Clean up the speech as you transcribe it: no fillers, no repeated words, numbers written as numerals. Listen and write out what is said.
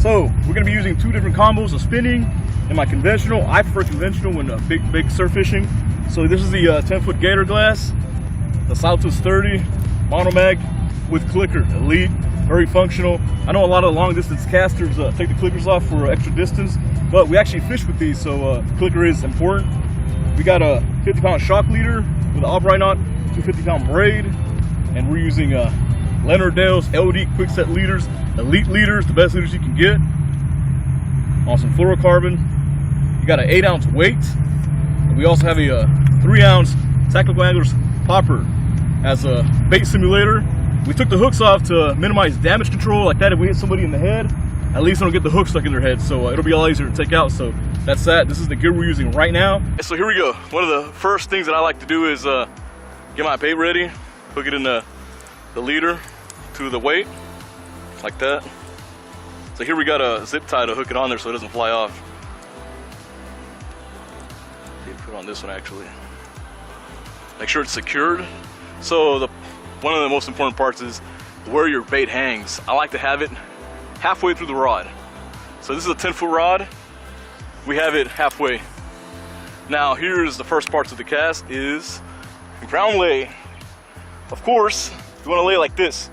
So we're gonna be using two different combos of spinning and my conventional. I prefer conventional when big surf fishing. So this is the 10-foot gator glass, the Saltus 30 monomag with clicker, elite, very functional. I know a lot of long distance casters take the clickers off for extra distance, but we actually fish with these, so clicker is important. We got a 50-pound shock leader with an upright knot, 250-pound braid, and we're using Leonard Dale's LD quickset leaders, elite leaders, the best leaders you can get, on some fluorocarbon. You got an 8-ounce weight, and we also have a 3-ounce Tactical Anglers popper as a bait simulator. We took the hooks off to minimize damage control, like that if we hit somebody in the head, at least they don't get the hook stuck in their head, so it'll be a lot easier to take out. So that's that. This is the gear we're using right now. So here we go. One of the first things that I like to do is get my bait ready, hook it in the leader to the weight, like that. So here we got a zip tie to hook it on there so it doesn't fly off. Put it on this one actually. Make sure it's secured. So one of the most important parts is where your bait hangs. I like to have it halfway through the rod. So this is a 10-foot rod. We have it halfway. Now here's the first parts of the cast is ground lay. Of course, you want to lay like this.